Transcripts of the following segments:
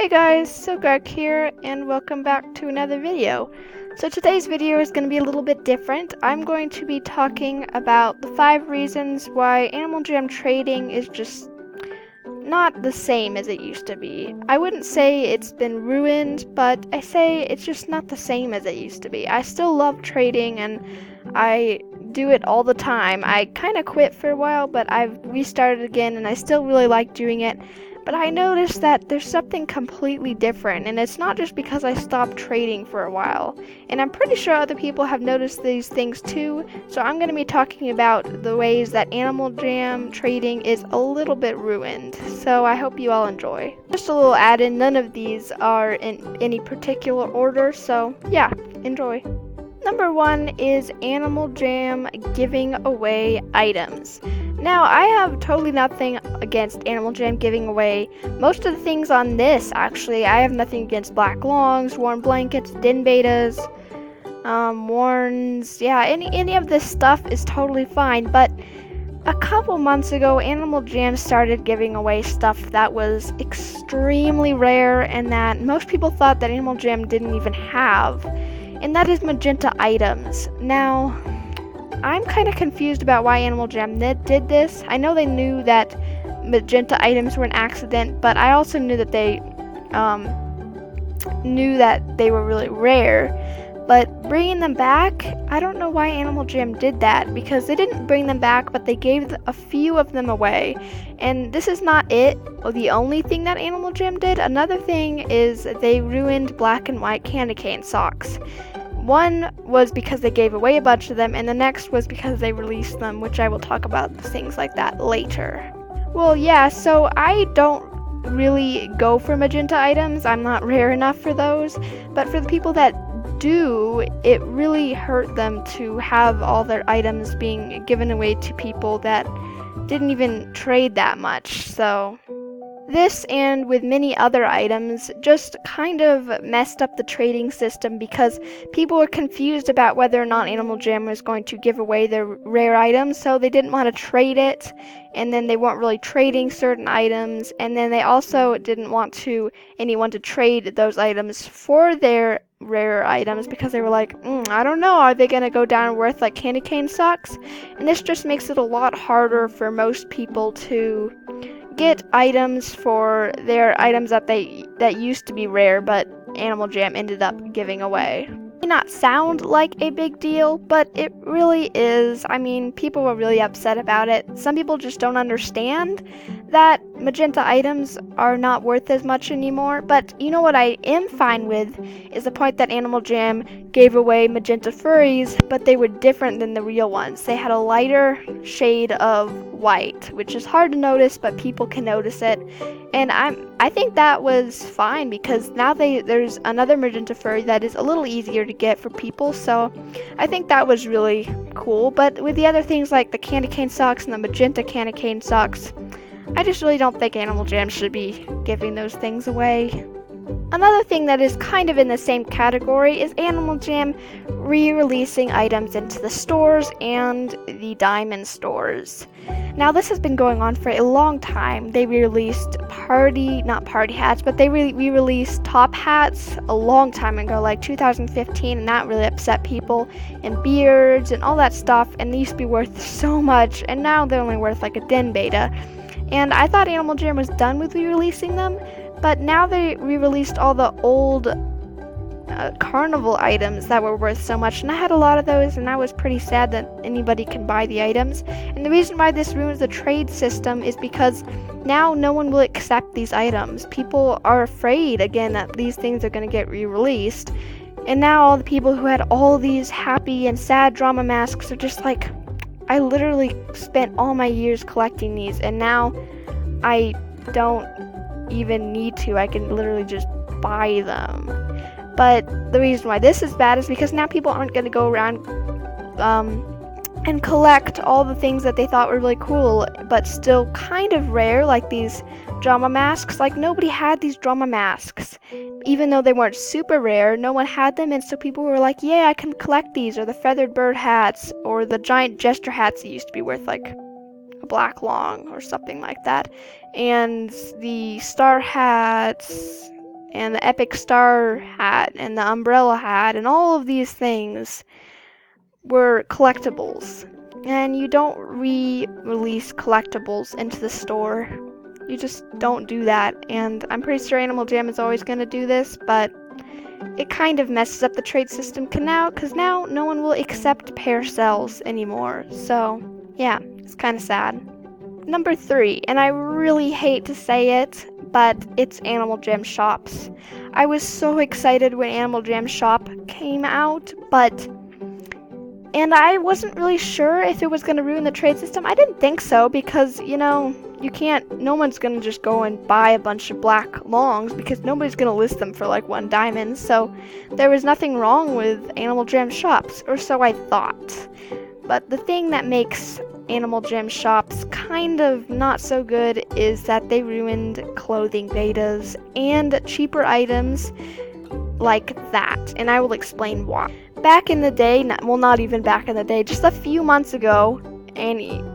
Hey guys, so Greg here, and welcome back to another video. So today's video is going to be a little bit different. I'm going to be talking about the 5 reasons why Animal Jam trading is just not the same as it used to be. I wouldn't say it's been ruined, but I say it's just not the same as it used to be. I still love trading and I do it all the time. I kind of quit for a while, but I've restarted again and I still really like doing it. But I noticed that there's something completely different, and it's not just because I stopped trading for a while. And I'm pretty sure other people have noticed these things too, so I'm going to be talking about the ways that Animal Jam trading is a little bit ruined. So I hope you all enjoy. Just a little add-in, none of these are in any particular order, so yeah, enjoy. Number 1 is Animal Jam giving away items. Now, I have totally nothing against Animal Jam giving away most of the things on this, actually. I have nothing against black longs, warm blankets, din betas, warns, yeah, any of this stuff is totally fine, but a couple months ago, Animal Jam started giving away stuff that was extremely rare and that most people thought that Animal Jam didn't even have, and that is magenta items. Now, I'm kind of confused about why Animal Jam did this. I know they knew that magenta items were an accident, but I also knew that they were really rare. But bringing them back, I don't know why Animal Jam did that, because they didn't bring them back, but they gave a few of them away. And this is not it, or the only thing that Animal Jam did. Another thing is they ruined black and white candy cane socks. One was because they gave away a bunch of them, and the next was because they released them, which I will talk about things like that later. Well, yeah, so I don't really go for magenta items. I'm not rare enough for those, but for the people that do, it really hurt them to have all their items being given away to people that didn't even trade that much, so this, and with many other items, just kind of messed up the trading system because people were confused about whether or not Animal Jam was going to give away their rare items, so they didn't want to trade it, and then they weren't really trading certain items, and then they also didn't want anyone to trade those items for their rare items because they were like, I don't know, are they going to go down worth like candy cane socks? And this just makes it a lot harder for most people to get items for their items that used to be rare, but Animal Jam ended up giving away. It may not sound like a big deal, but it really is. I mean, people were really upset about it. Some people just don't understand that magenta items are not worth as much anymore, but you know what I am fine with is the point that Animal Jam gave away magenta furries, but they were different than the real ones. They had a lighter shade of white, which is hard to notice, but people can notice it, and I think that was fine because now there's another magenta furry that is a little easier to get for people, so I think that was really cool. But with the other things like the candy cane socks and the magenta candy cane socks, I just really don't think Animal Jam should be giving those things away. Another thing that is kind of in the same category is Animal Jam re-releasing items into the stores and the diamond stores. Now, this has been going on for a long time. They re-released not party hats, but they re-released top hats a long time ago, like 2015, and that really upset people, and beards and all that stuff, and they used to be worth so much, and now they're only worth like a din beta. And I thought Animal Jam was done with re-releasing them, but now they re-released all the old carnival items that were worth so much, and I had a lot of those, and I was pretty sad that anybody can buy the items. And the reason why this ruins the trade system is because now no one will accept these items. People are afraid, again, that these things are going to get re-released, and now all the people who had all these happy and sad drama masks are just like, I literally spent all my years collecting these, and now I don't even need to. I can literally just buy them. But the reason why this is bad is because now people aren't going to go around and collect all the things that they thought were really cool, but still kind of rare, like these drama masks. Like, nobody had these drama masks. Even though they weren't super rare, no one had them, and so people were like, yeah, I can collect these, or the feathered bird hats, or the giant gesture hats that used to be worth like a black long or something like that, and the star hats, and the Epic Star hat, and the Umbrella hat, and all of these things were collectibles. And you don't re-release collectibles into the store. You just don't do that. And I'm pretty sure Animal Jam is always going to do this, but it kind of messes up the trade system because now no one will accept pair cells anymore. So, yeah, it's kind of sad. Number 3, and I really hate to say it, but it's Animal Jam shops. I was so excited when Animal Jam shop came out, and I wasn't really sure if it was going to ruin the trade system. I didn't think so because, no one's going to just go and buy a bunch of black longs because nobody's going to list them for like 1 diamond. So there was nothing wrong with Animal Jam shops, or so I thought. But the thing that makes Animal Jam shops kind of not so good is that they ruined clothing betas and cheaper items like that, and I will explain why. Back in the day, not even back in the day, just a few months ago,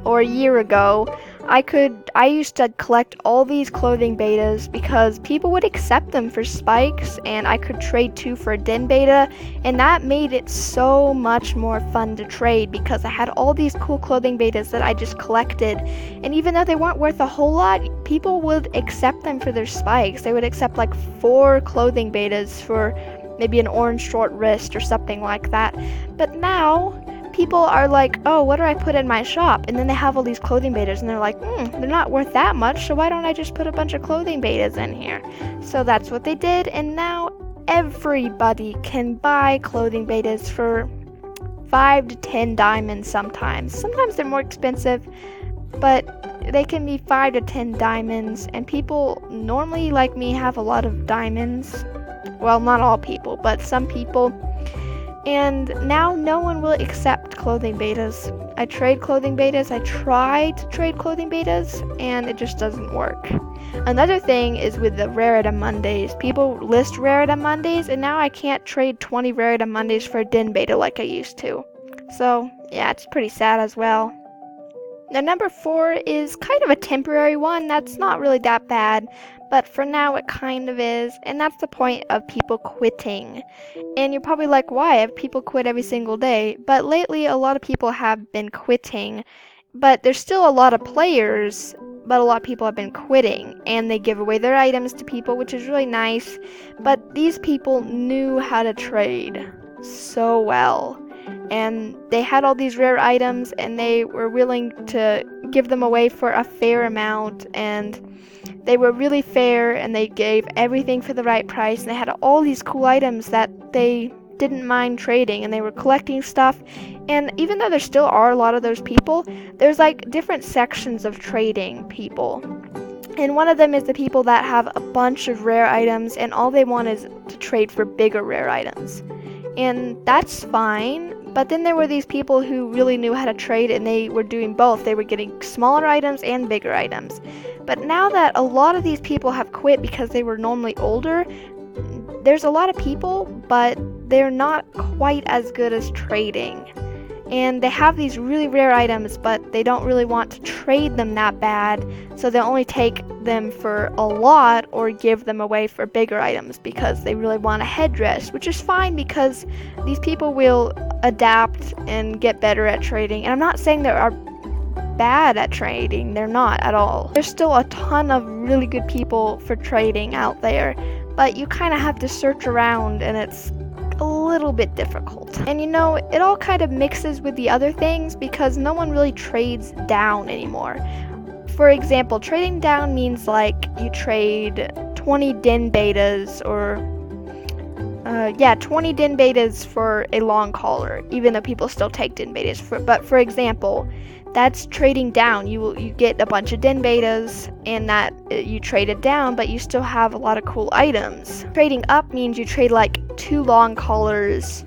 or a year ago, I used to collect all these clothing betas because people would accept them for spikes, and I could trade 2 for a den beta, and that made it so much more fun to trade because I had all these cool clothing betas that I just collected, and even though they weren't worth a whole lot, people would accept them for their spikes. They would accept like 4 clothing betas for maybe an orange short wrist or something like that. But now people are like, oh, what do I put in my shop? And then they have all these clothing betas and they're like, they're not worth that much, so why don't I just put a bunch of clothing betas in here? So that's what they did, and now everybody can buy clothing betas for 5 to 10 diamonds sometimes. Sometimes they're more expensive, but they can be 5 to 10 diamonds, and people normally like me have a lot of diamonds. Well, not all people, but some people. And now no one will accept clothing betas. I trade clothing betas, I try to trade clothing betas, and it just doesn't work. Another thing is with the Rare Item Mondays. People list Rare Item Mondays, and now I can't trade 20 Rare Item Mondays for a den beta like I used to. So, yeah, it's pretty sad as well. Now, number 4 is kind of a temporary one. That's not really that bad, but for now it kind of is, and that's the point of people quitting. And you're probably like, why? Have people quit every single day? But lately, a lot of people have been quitting, but there's still a lot of players, but a lot of people have been quitting, and they give away their items to people, which is really nice, but these people knew how to trade so well. And they had all these rare items, and they were willing to give them away for a fair amount, and they were really fair, and they gave everything for the right price, and they had all these cool items that they didn't mind trading, and they were collecting stuff. And even though there still are a lot of those people, there's like different sections of trading people. And one of them is the people that have a bunch of rare items, and all they want is to trade for bigger rare items. And that's fine. But then there were these people who really knew how to trade, and they were doing both. They were getting smaller items and bigger items. But now that a lot of these people have quit because they were normally older, there's a lot of people, but they're not quite as good as trading. And they have these really rare items, but they don't really want to trade them that bad, so they'll only take them for a lot or give them away for bigger items because they really want a headdress, which is fine because these people will adapt and get better at trading. And I'm not saying they are bad at trading, they're not at all. There's still a ton of really good people for trading out there, but you kind of have to search around, and it's a little bit difficult. And it all kind of mixes with the other things because no one really trades down anymore. For example, trading down means like you trade 20 den betas or 20 den betas for a long collar, even though people still take den betas. But for example, that's trading down. You get a bunch of den betas, and that you trade it down, but you still have a lot of cool items. Trading up means you trade like 2 long collars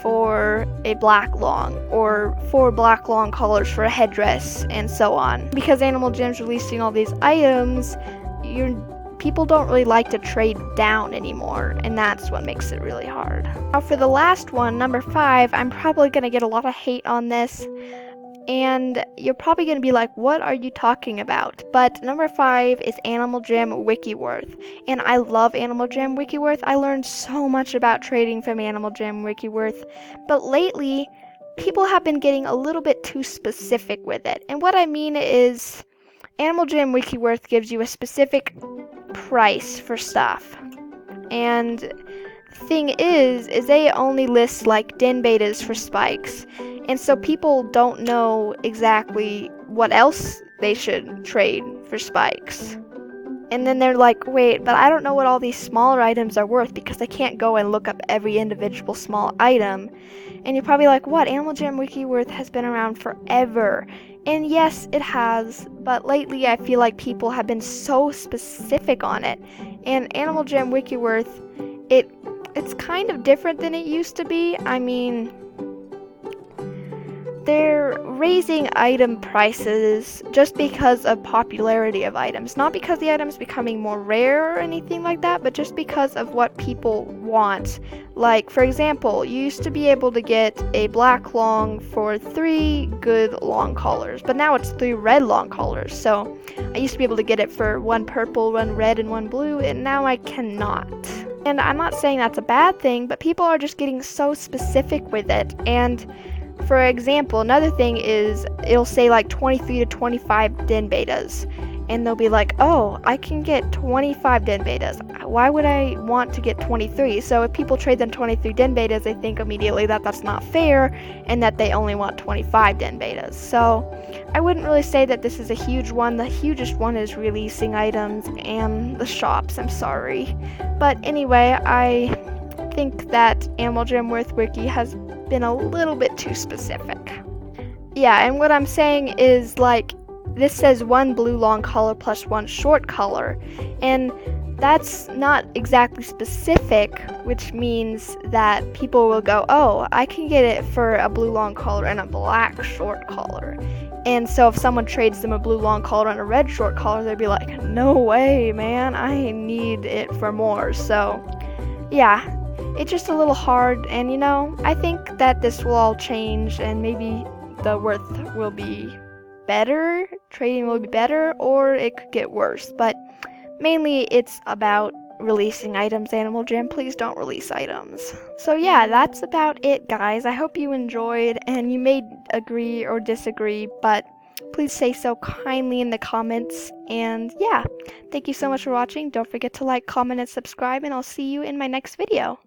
for a black long, or 4 black long collars for a headdress, and so on. Because Animal Jam's releasing all these items, people don't really like to trade down anymore, and that's what makes it really hard. Now for the last one, number 5, I'm probably going to get a lot of hate on this. And you're probably going to be like, what are you talking about? But number 5 is Animal Jam Wikiworth. And I love Animal Jam Wikiworth. I learned so much about trading from Animal Jam Wikiworth. But lately, people have been getting a little bit too specific with it. And what I mean is, Animal Jam Wikiworth gives you a specific price for stuff. And the thing is they only list like den betas for spikes. And so people don't know exactly what else they should trade for spikes. And then they're like, wait, but I don't know what all these smaller items are worth because I can't go and look up every individual small item. And you're probably like, what? Animal Jam Wikiworth has been around forever. And yes, it has, but lately I feel like people have been so specific on it. And Animal Jam Wikiworth, it's kind of different than it used to be. I mean, they're raising item prices just because of popularity of items. Not because the item's becoming more rare or anything like that, but just because of what people want. Like, for example, you used to be able to get a black long for 3 good long collars, but now it's 3 red long collars. So I used to be able to get it for 1 purple, 1 red, and 1 blue, and now I cannot. And I'm not saying that's a bad thing, but people are just getting so specific with it. And for example, another thing is it'll say like 23 to 25 den betas, and they'll be like, oh, I can get 25 den betas. Why would I want to get 23? So if people trade them 23 den betas, they think immediately that that's not fair and that they only want 25 den betas. So I wouldn't really say that this is a huge one. The hugest one is releasing items and the shops. I'm sorry. But anyway, I think that Animal Jam Worth Wiki has been a little bit too specific. Yeah, and what I'm saying is, like, this says 1 blue long collar plus 1 short collar, and that's not exactly specific, which means that people will go, oh, I can get it for a blue long collar and a black short collar. And so if someone trades them a blue long collar and a red short collar, they'd be like, no way, man, I need it for more. So yeah, it's just a little hard, and I think that this will all change, and maybe the worth will be better, trading will be better, or it could get worse. But mainly it's about releasing items. Animal Jam, please don't release items. So yeah, that's about it, guys. I hope you enjoyed, and you may agree or disagree, but please say so kindly in the comments. And yeah, thank you so much for watching. Don't forget to like, comment, and subscribe, and I'll see you in my next video.